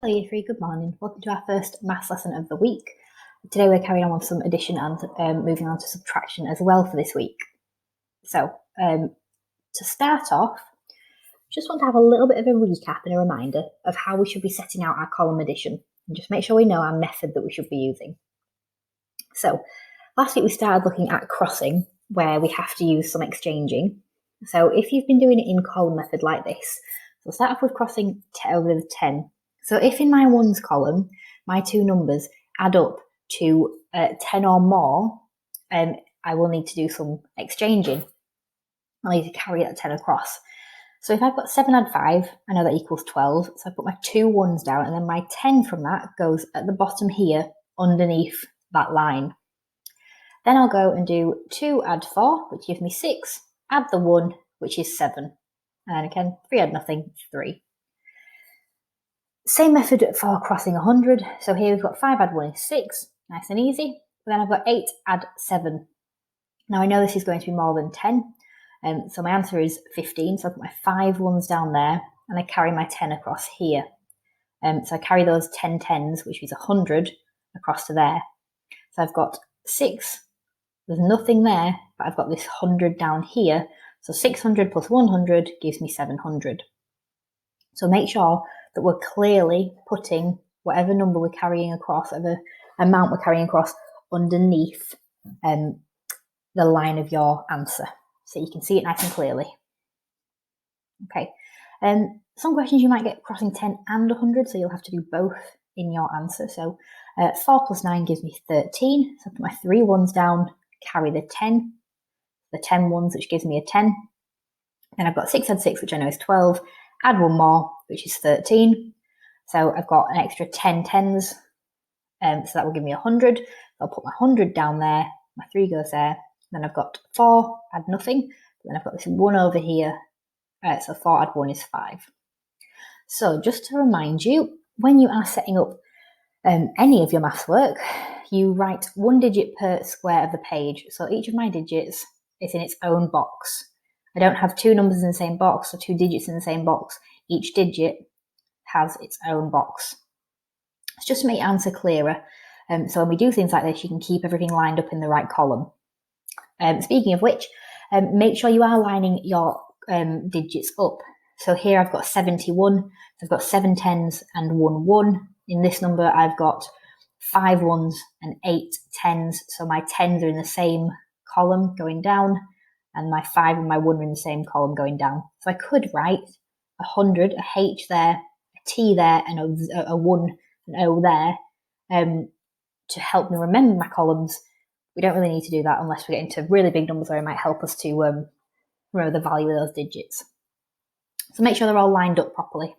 Hello Year 3, good morning. Welcome to our first maths lesson of the week. Today we're carrying on with some addition and moving on to subtraction as well for this week. So to start off, just want to have a little bit of a recap and a reminder of how we should be setting out our column addition and just make sure we know our method that we should be using. So last week we started looking at crossing, where we have to use some exchanging. So if you've been doing it in column method like this, we'll start off with crossing over the 10. So if in my ones column, my two numbers add up to 10 or more, I will need to do some exchanging. I'll need to carry that 10 across. So if I've got 7 add 5, I know that equals 12. So I put my two ones down, and then my 10 from that goes at the bottom here underneath that line. Then I'll go and do 2 add 4, which gives me 6, add the 1, which is 7. And again, 3 add nothing, 3. Same method for crossing 100. So here we've got 5 add 1 is 6, nice and easy. Then I've got 8 add 7. Now I know this is going to be more than 10, so my answer is 15. So I put my 5 ones down there, and I carry my 10 across here. So I carry those 10 tens, which is 100, across to there. So I've got 6, there's nothing there, but I've got this 100 down here. So 600 plus 100 gives me 700. So make sure that we're clearly putting whatever number we're carrying across, whatever amount we're carrying across, underneath the line of your answer, so you can see it nice and clearly. Okay, some questions you might get crossing 10 and 100, so you'll have to do both in your answer. So 4 plus 9 gives me 13, so I put my 3 ones down, carry the 10 ones, which gives me a 10. Then I've got 6 add 6, which I know is 12, add 1 more, which is 13. So I've got an extra 10 tens, so that will give me 100. I'll put my 100 down there, my 3 goes there. Then I've got 4, add nothing. Then I've got this 1 over here, so 4 add 1 is 5. So just to remind you, when you are setting up any of your maths work, you write 1 digit per square of the page. So each of my digits is in its own box. I don't have 2 numbers in the same box or 2 digits in the same box. Each digit has its own box. It's just to make your answer clearer. So when we do things like this, you can keep everything lined up in the right column. Speaking of which, make sure you are lining your digits up. So here I've got 71, so I've got 7 tens and 1 1. In this number, I've got 5 ones and 8 tens, so my tens are in the same column going down, and my 5 and my 1 are in the same column going down. So I could write 100, a H there, a T there, and a 1, an O there, to help me remember my columns. We don't really need to do that unless we get into really big numbers where it might help us to remember the value of those digits. So make sure they're all lined up properly.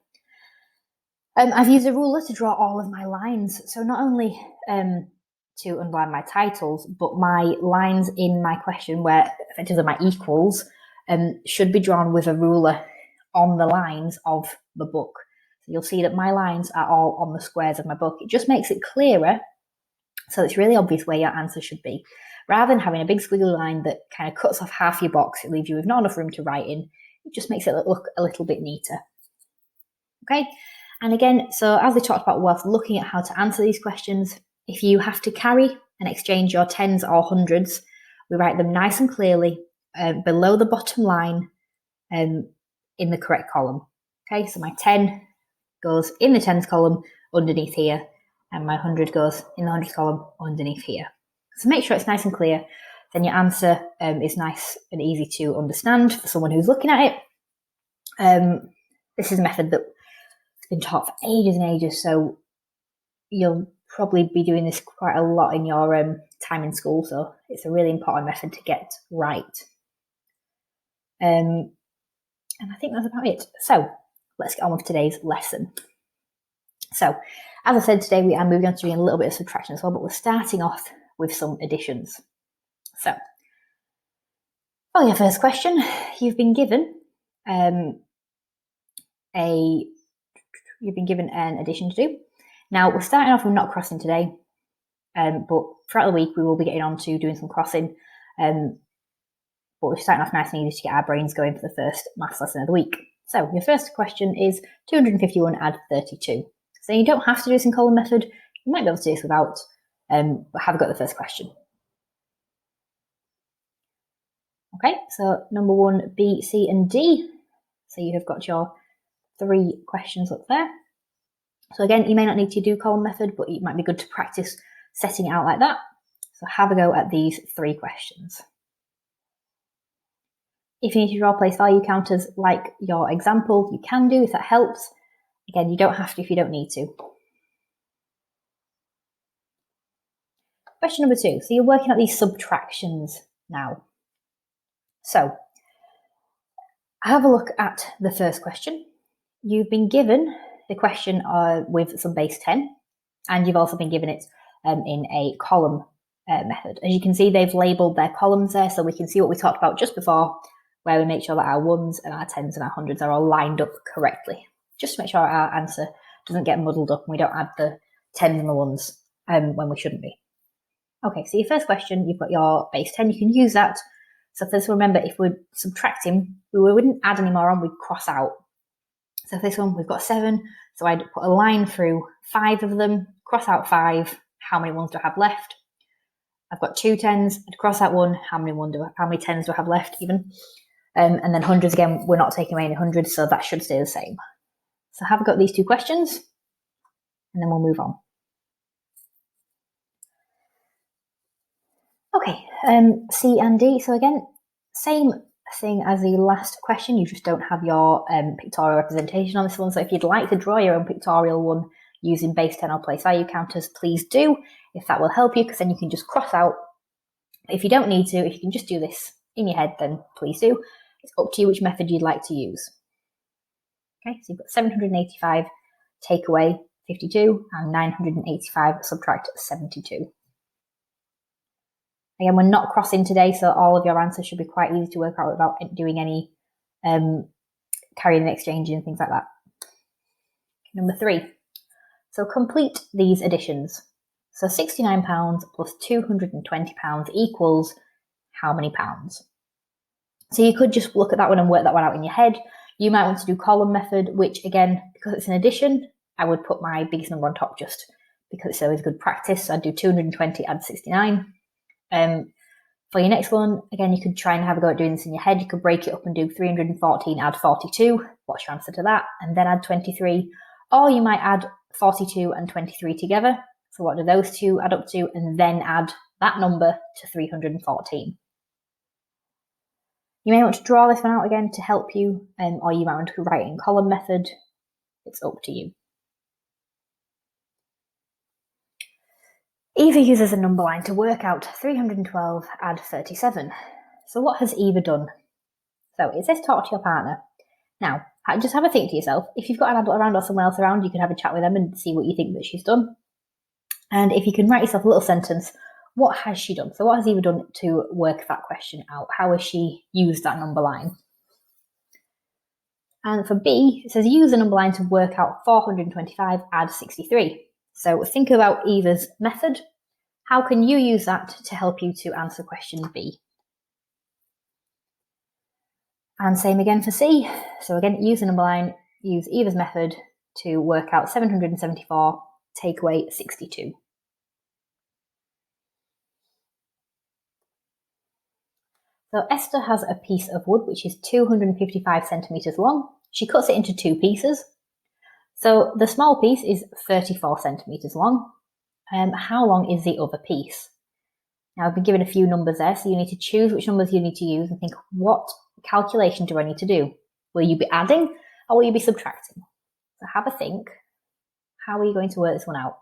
I've used a ruler to draw all of my lines. So not only to underline my titles, but my lines in my question, where effectively my equals, should be drawn with a ruler on the lines of the book. So you'll see that my lines are all on the squares of my book. It just makes it clearer, so it's really obvious where your answer should be. Rather than having a big squiggly line that kind of cuts off half your box, it leaves you with not enough room to write in. It just makes it look a little bit neater. Okay, and again, so as we talked about whilst looking at how to answer these questions, if you have to carry and exchange your tens or hundreds, we write them nice and clearly below the bottom line in the correct column. Okay, so my 10 goes in the tens column underneath here, and my 100 goes in the hundreds column underneath here. So make sure it's nice and clear. Then your answer is nice and easy to understand for someone who's looking at it. This is a method that's been taught for ages and ages, so you'll probably be doing this quite a lot in your time in school, so it's a really important method to get right. And I think that's about it. So let's get on with today's lesson. So, as I said, today we are moving on to doing a little bit of subtraction as well, but we're starting off with some additions. So, for your first question, you've been given an addition to do. Now, we're starting off with not crossing today, but throughout the week we will be getting on to doing some crossing. But we're starting off nice and easy to get our brains going for the first maths lesson of the week. So your first question is 251 add 32. So you don't have to do this in column method. You might be able to do this without, but have a go at the first question. Okay, so number 1, B, C, and D. So you have got your 3 questions up there. So again, you may not need to do column method, but it might be good to practice setting it out like that. So have a go at these 3 questions. If you need to draw place value counters like your example, you can do if that helps. Again, you don't have to if you don't need to. Question number 2. So you're working out these subtractions now. So have a look at the first question. You've been given the question with some base 10, and you've also been given it in a column method. As you can see, they've labelled their columns there, so we can see what we talked about just before, where we make sure that our 1s and our 10s and our 100s are all lined up correctly, just to make sure our answer doesn't get muddled up and we don't add the 10s and the 1s when we shouldn't be. Okay, so your first question, you've got your base 10, you can use that. So for this, remember, if we're subtracting, we wouldn't add any more on, we'd cross out. So for this one, we've got 7, so I'd put a line through 5 of them, cross out 5, how many 1s do I have left? I've got 2 10s, I'd cross out 1, how many 10s do I have left even? And then 100s again, we're not taking away any 100s, so that should stay the same. So have a go at these 2 questions, and then we'll move on. Okay, C and D. So again, same thing as the last question, you just don't have your pictorial representation on this one. So if you'd like to draw your own pictorial one using base 10 or place value counters, please do, if that will help you, because then you can just cross out. If you don't need to, if you can just do this in your head, then please do. It's up to you which method you'd like to use. Okay, so you've got 785 take away 52 and 985 subtract 72. Again, we're not crossing today, so all of your answers should be quite easy to work out without doing any carrying and exchanging and things like that. Number 3. So complete these additions. So £69 plus £220 equals how many pounds? So you could just look at that one and work that one out in your head. You might want to do column method, which again, because it's an addition, I would put my biggest number on top just because it's always good practice. So I'd do 220, add 69. For your next one, again, you could try and have a go at doing this in your head. You could break it up and do 314, add 42. What's your answer to that? And then add 23. Or you might add 42 and 23 together. So what do those 2 add up to? And then add that number to 314. You may want to draw this one out again to help you, or you might want to write it in column method. It's up to you. Eva uses a number line to work out 312 add 37. So what has Eva done? So it says talk to your partner. Now, just have a think to yourself. If you've got an adult around or someone else around, you can have a chat with them and see what you think that she's done. And if you can write yourself a little sentence, what has she done? So what has Eva done to work that question out? How has she used that number line? And for B, it says use the number line to work out 425 add 63. So think about Eva's method. How can you use that to help you to answer question B? And same again for C. So again, use the number line, use Eva's method to work out 774, take away 62. So Esther has a piece of wood which is 255 centimetres long. She cuts it into 2 pieces. So the small piece is 34 centimetres long. How long is the other piece? Now I've been given a few numbers there, so you need to choose which numbers you need to use and think, what calculation do I need to do? Will you be adding or will you be subtracting? So have a think. How are you going to work this one out?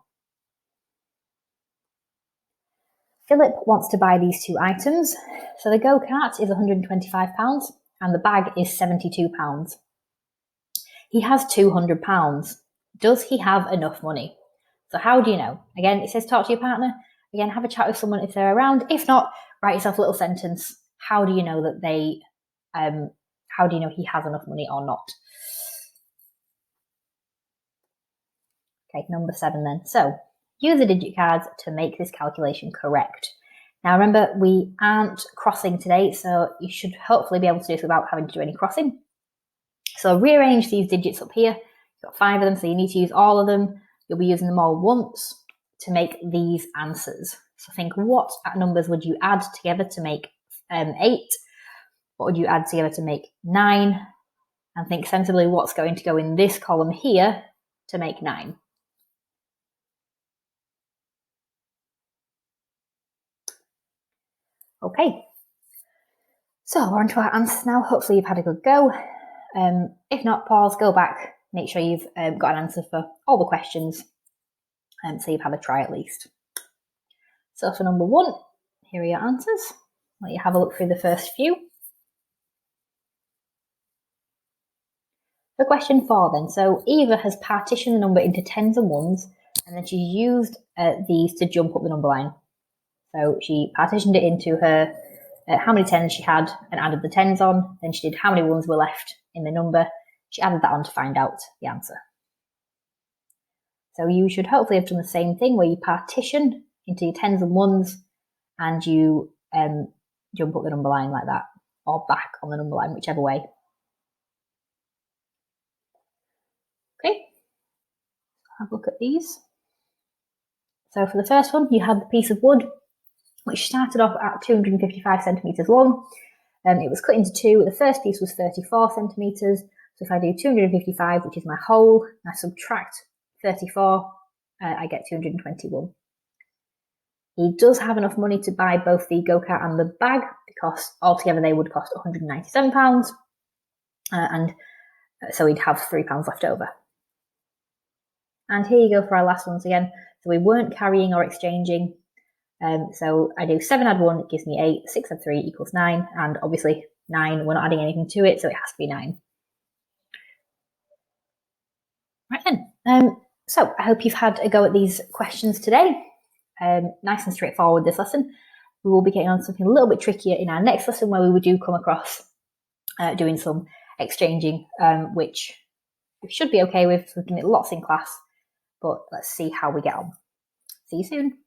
Philip wants to buy these 2 items. So the go-kart is £125 and the bag is £72. He has £200. Does he have enough money? So how do you know? Again, it says talk to your partner. Again, have a chat with someone if they're around. If not, write yourself a little sentence. How do you know that how do you know he has enough money or not? Okay, number 7 then. So use the digit cards to make this calculation correct. Now remember, we aren't crossing today, so you should hopefully be able to do this without having to do any crossing. So rearrange these digits up here. You've got 5 of them, so you need to use all of them. you'll be using them all once to make these answers. So think, what numbers would you add together to make 8? What would you add together to make 9? And think sensibly what's going to go in this column here to make 9. Okay, so we're on to our answers now. Hopefully you've had a good go. If not, pause, go back, make sure you've got an answer for all the questions, so you've had a try at least. So for number 1, here are your answers. Let you have a look through the first few. For question 4 then, so Eva has partitioned the number into tens and ones, and then she used these to jump up the number line. So she partitioned it into her how many tens she had and added the tens on. Then she did how many ones were left in the number. She added that on to find out the answer. So you should hopefully have done the same thing where you partition into your tens and ones and you jump up the number line like that, or back on the number line, whichever way. Okay, have a look at these. So for the first one, you had the piece of wood, which started off at 255 centimetres long. It was cut into 2. The first piece was 34 centimetres. So if I do 255, which is my whole, I subtract 34, I get 221. He does have enough money to buy both the go-kart and the bag, because altogether they would cost £197. And so he'd have £3 left over. And here you go for our last ones again. So we weren't carrying or exchanging. So I do 7 add 1, it gives me 8, 6 add 3 equals 9, and obviously 9, we're not adding anything to it, so it has to be 9. Right then, so I hope you've had a go at these questions today. Nice and straightforward, this lesson. We will be getting on something a little bit trickier in our next lesson, where we do come across doing some exchanging, which we should be okay with. We've done it lots in class, but let's see how we get on. See you soon.